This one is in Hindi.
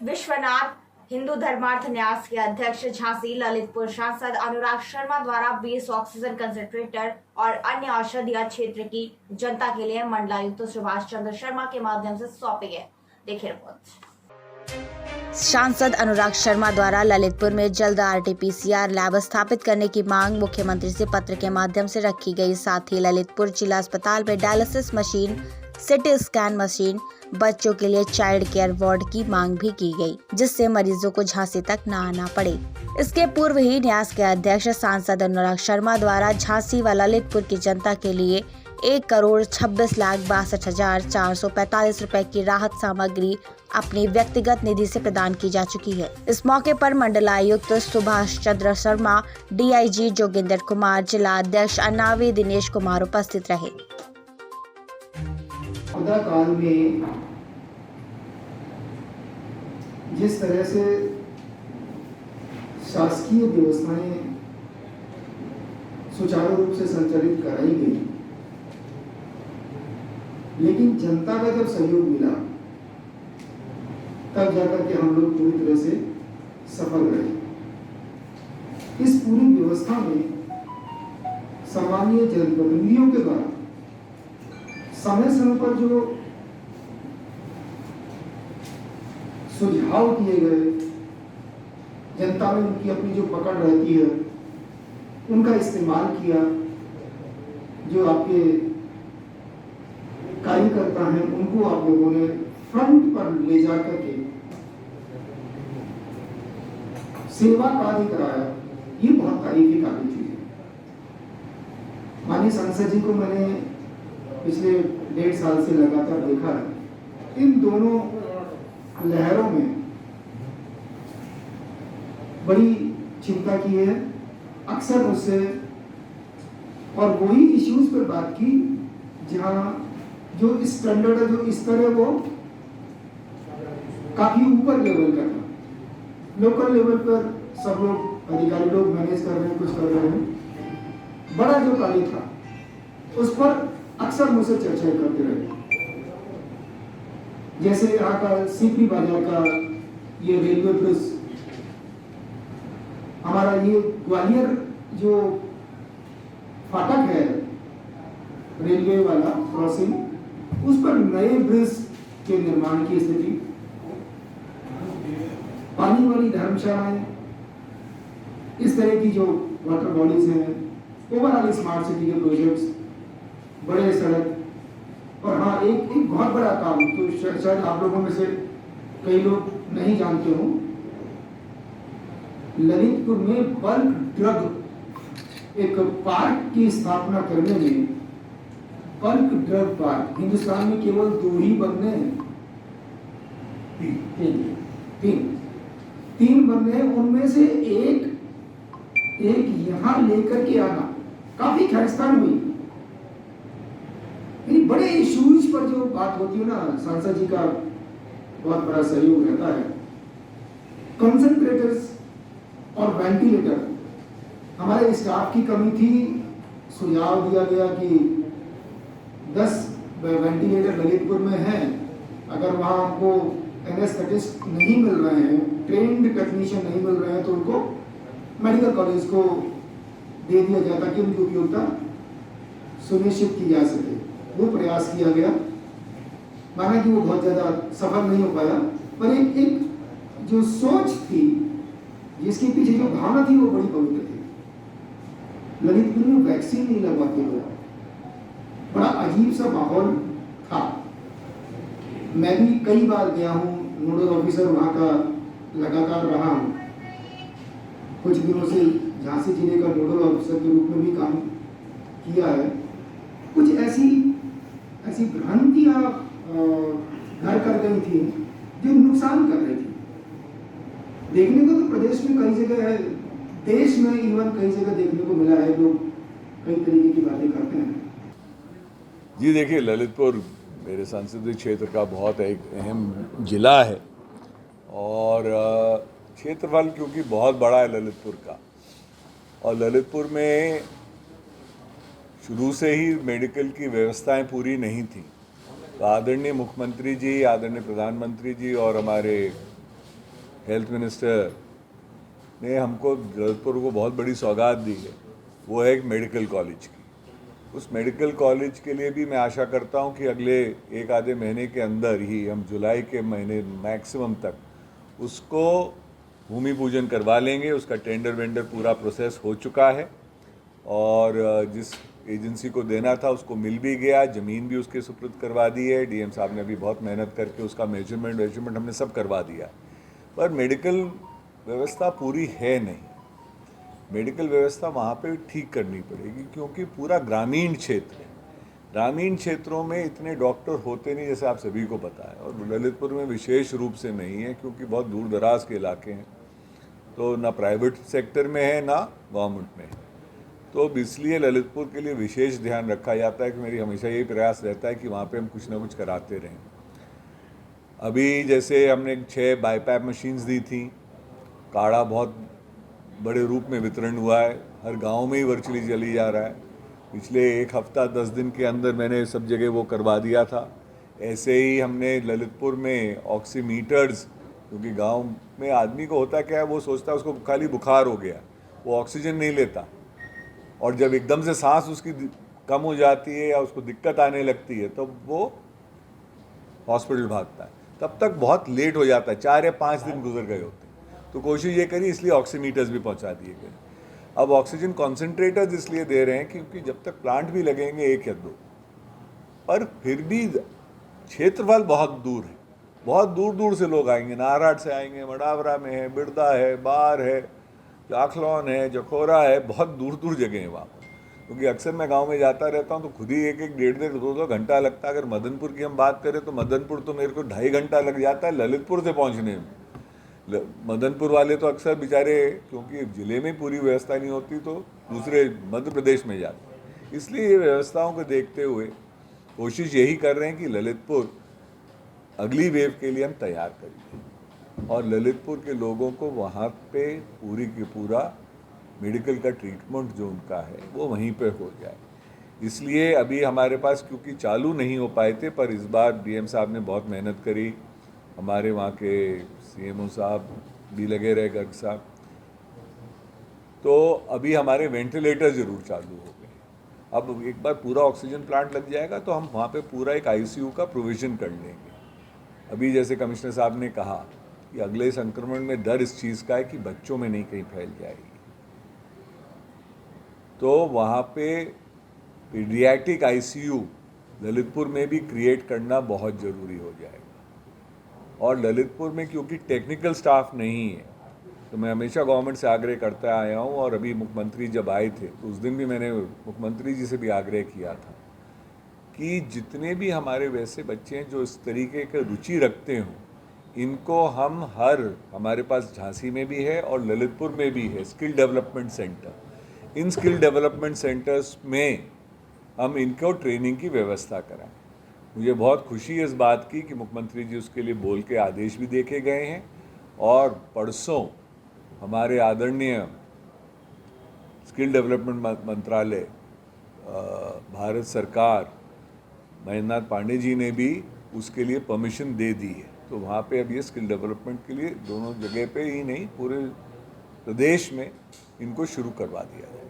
विश्वनाथ हिंदू धर्मार्थ न्यास के अध्यक्ष झांसी ललितपुर सांसद अनुराग शर्मा द्वारा 20 ऑक्सीजन कंसंट्रेटर और अन्य औषधीय क्षेत्र की जनता के लिए मंडलायुक्त सुभाष चंद्र शर्मा के माध्यम से सौंपे गए। देखिए रिपोर्ट। सांसद अनुराग शर्मा द्वारा ललितपुर में जल्द RT-PCR लैब स्थापित करने की मांग मुख्यमंत्री से पत्र के माध्यम से रखी गई। साथ ही ललितपुर जिला अस्पताल में dialysis machine, CT scan machine, बच्चों के लिए चाइल्ड केयर वार्ड की मांग भी की गई, जिससे मरीजों को झांसी तक न आना पड़े। इसके पूर्व ही न्यास के अध्यक्ष सांसद अनुराग शर्मा द्वारा झांसी व ललितपुर की जनता के लिए 1,26,62,445 रुपए की राहत सामग्री अपनी व्यक्तिगत निधि से प्रदान की जा चुकी है। इस मौके पर मंडलायुक्त सुभाष चंद्र शर्मा, DIG जोगिंदर कुमार, जिला अध्यक्ष अन्नावी दिनेश कुमार उपस्थित रहे। आपदा काल में जिस तरह से शासकीय व्यवस्थाएं सुचारू रूप से संचालित कराई गई, लेकिन जनता का जब सहयोग मिला तब जाकर के हम लोग पूरी तरह से सफल रहे। इस पूरी व्यवस्था में सामान्य जनप्रतिनिधियों के द्वारा समय समय पर जो सुझाव दिए गए, जनता में उनकी अपनी जो पकड़ रहती है उनका इस्तेमाल किया। जो आपके कार्यकर्ता हैं उनको आप लोगों ने फ्रंट पर ले जाकर के सेवा कार्य कराया, ये बहुत तारीफी काबिल चीज है। माननीय सांसद जी को मैंने पिछले 1.5 साल से लगातार देखा है। इन दोनों लहरों में बड़ी चिंता की है, अक्सर उससे और वही इश्यूज पर बात की जहां जो स्टैंडर्ड है, जो स्तर है, वो काफी ऊपर लेवल का था। लोकल लेवल पर सब लोग अधिकारी लोग मैनेज कर रहे हैं, कुछ कर रहे हैं। बड़ा जो कार्य था उस पर अक्सर मुझसे चर्चाएं करते रहे। जैसे यहाँ का सीपी बाजार का ये रेलवे ब्रिज, हमारा ये ग्वालियर जो फाटक है रेलवे वाला क्रॉसिंग, उस पर नए ब्रिज के निर्माण की स्थिति, पानी वाली धर्मशालाएं, इस तरह की जो वाटर बॉडीज हैं, ओवरऑल स्मार्ट सिटी के प्रोजेक्ट्स, बड़े सड़क, और हाँ एक बहुत बड़ा काम तो शायद आप लोगों में से कई लोग नहीं जानते हो, ललितपुर में बल्क ड्रग एक पार्क की स्थापना करने में, बल्क ड्रग पार्क हिंदुस्तान में केवल 2 ही बनने हैं, 3 बनने हैं। उनमें से एक यहां लेकर के आना काफी खैरस्तान हुई। बड़े इश्यूज पर जो बात होती है ना, सांसद जी का बहुत बड़ा सहयोग रहता है। कंसंट्रेटर्स और वेंटिलेटर, हमारे स्टाफ की कमी थी, सुझाव दिया गया कि 10 वेंटिलेटर ललितपुर में हैं, अगर वहां हमको एनेस्थेटिस्ट नहीं मिल रहे हैं, ट्रेन्ड टेक्नीशियन नहीं मिल रहे हैं, तो उनको मेडिकल कॉलेज को दे दिया जाता कि उनकी उपयोगिता सुनिश्चित की जा सके। वो प्रयास किया गया, माना कि वो बहुत ज्यादा सफल नहीं हो पाया, पर एक जो सोच थी, जिसके पीछे जो भावना थी, वो बड़ी पवित्र थी। ललितपुर में वैक्सीन नहीं लगवाते लोग, बड़ा अजीब सा माहौल था। मैं भी कई बार गया हूँ, नोडल ऑफिसर वहाँ का लगातार रहा हूँ, कुछ दिनों से झांसी जिले का नोडल ऑफिसर के रूप में भी काम किया है। कुछ ऐसी भ्रांतियां घर कर गई थी जो नुकसान कर रही थी। देखने को तो प्रदेश में कई जगह है, देश में इवन कई जगह देखने को मिला है, लोग कई तरीके की बातें करते हैं। जी देखिए, ललितपुर मेरे संसदीय क्षेत्र का बहुत एक अहम जिला है और क्षेत्रफल क्योंकि बहुत बड़ा है ललितपुर का, और ललितपुर में शुरू से ही मेडिकल की व्यवस्थाएं पूरी नहीं थी। तो आदरणीय मुख्यमंत्री जी, आदरणीय प्रधानमंत्री जी और हमारे हेल्थ मिनिस्टर ने हमको ललितपुर को बहुत बड़ी सौगात दी है, वो है एक मेडिकल कॉलेज की। उस मेडिकल कॉलेज के लिए भी मैं आशा करता हूं कि अगले एक आधे महीने के अंदर ही, हम जुलाई के महीने मैक्सिमम तक, उसको भूमि पूजन करवा लेंगे। उसका टेंडर वेंडर पूरा प्रोसेस हो चुका है और जिस एजेंसी को देना था उसको मिल भी गया, ज़मीन भी उसके सुपुर्द करवा दी है। डीएम साहब ने अभी बहुत मेहनत करके उसका मेजरमेंट हमने सब करवा दिया, पर मेडिकल व्यवस्था पूरी है नहीं। मेडिकल व्यवस्था वहाँ पे ठीक करनी पड़ेगी, क्योंकि पूरा ग्रामीण क्षेत्र है। ग्रामीण क्षेत्रों में इतने डॉक्टर होते नहीं, जैसे आप सभी को पता है, और ललितपुर में विशेष रूप से नहीं है, क्योंकि बहुत दूर दराज के इलाके हैं, तो ना प्राइवेट सेक्टर में है ना गवर्नमेंट में है। तो इसलिए ललितपुर के लिए विशेष ध्यान रखा जाता है कि मेरी हमेशा यही प्रयास रहता है कि वहाँ पे हम कुछ ना कुछ कराते रहें। अभी जैसे हमने 6 बाईपैप मशीन्स दी थी, काढ़ा बहुत बड़े रूप में वितरण हुआ है, हर गांव में ही वर्चुअली चली जा रहा है। पिछले एक हफ्ता 10 दिन के अंदर मैंने सब जगह वो करवा दिया था। ऐसे ही हमने ललितपुर में ऑक्सीमीटर्स, क्योंकि गांव में आदमी को होता क्या है, वो सोचता है उसको खाली बुखार हो गया, वो ऑक्सीजन नहीं लेता, और जब एकदम से सांस उसकी कम हो जाती है या उसको दिक्कत आने लगती है तब वो हॉस्पिटल भागता है। तब तक बहुत लेट हो जाता है, 4 या 5 दिन गुजर गए होते हैं। तो कोशिश ये करी, इसलिए ऑक्सीमीटर्स भी पहुंचा दिए गए। अब ऑक्सीजन कॉन्सेंट्रेटर्स इसलिए दे रहे हैं क्योंकि जब तक प्लांट भी लगेंगे 1 या 2, पर फिर भी क्षेत्रफल बहुत दूर है, बहुत दूर दूर से लोग आएंगे। नारायण से आएंगे, मडावरा में है, बिरदा है, बार है, जाखलौन है, जखोरा है, बहुत दूर दूर जगह है वहाँ पर। क्योंकि अक्सर मैं गांव में जाता रहता हूँ तो खुद ही 1-1, 1.5, 2-2 घंटा लगता है। अगर मदनपुर की हम बात करें तो मदनपुर तो मेरे को 2.5 घंटा लग जाता है ललितपुर से पहुँचने में। मदनपुर वाले तो अक्सर बेचारे, क्योंकि ज़िले में पूरी व्यवस्था नहीं होती, तो दूसरे मध्य प्रदेश में जाते हैं। इसलिए ये व्यवस्थाओं को देखते हुए कोशिश यही कर रहे हैं कि ललितपुर अगली वेव के लिए हम तैयार करें और ललितपुर के लोगों को वहाँ पे पूरी की पूरा मेडिकल का ट्रीटमेंट जो उनका है वो वहीं पे हो जाए। इसलिए अभी हमारे पास, क्योंकि चालू नहीं हो पाए थे, पर इस बार डीएम साहब ने बहुत मेहनत करी, हमारे वहाँ के सीएमओ साहब भी लगे रहे, गर्ग साहब, तो अभी हमारे वेंटिलेटर ज़रूर चालू हो गए। अब एक बार पूरा ऑक्सीजन प्लांट लग जाएगा तो हम वहाँ पे पूरा एक आईसीयू का प्रोविज़न कर लेंगे। अभी जैसे कमिश्नर साहब ने कहा कि अगले संक्रमण में डर इस चीज़ का है कि बच्चों में नहीं कहीं फैल जाएगी, तो वहाँ पे पीडियाट्रिक आईसीयू ललितपुर में भी क्रिएट करना बहुत ज़रूरी हो जाएगा। और ललितपुर में क्योंकि टेक्निकल स्टाफ नहीं है, तो मैं हमेशा गवर्नमेंट से आग्रह करता आया हूँ, और अभी मुख्यमंत्री जब आए थे तो उस दिन भी मैंने मुख्यमंत्री जी से भी आग्रह किया था कि जितने भी हमारे वैसे बच्चे हैं जो इस तरीके की रुचि रखते हों, इनको हम हमारे पास झांसी में भी है और ललितपुर में भी है स्किल डेवलपमेंट सेंटर। इन स्किल डेवलपमेंट सेंटर्स में हम इनको ट्रेनिंग की व्यवस्था कराएं। मुझे बहुत खुशी है इस बात की कि मुख्यमंत्री जी उसके लिए बोल के आदेश भी देके गए हैं, और परसों हमारे आदरणीय स्किल डेवलपमेंट मंत्रालय, भारत सरकार, महेंद्र नाथ पांडे जी ने भी उसके लिए परमिशन दे दी है। तो वहाँ पे अब ये स्किल डेवलपमेंट के लिए दोनों जगह पे ही नहीं, पूरे प्रदेश में इनको शुरू करवा दिया जाए।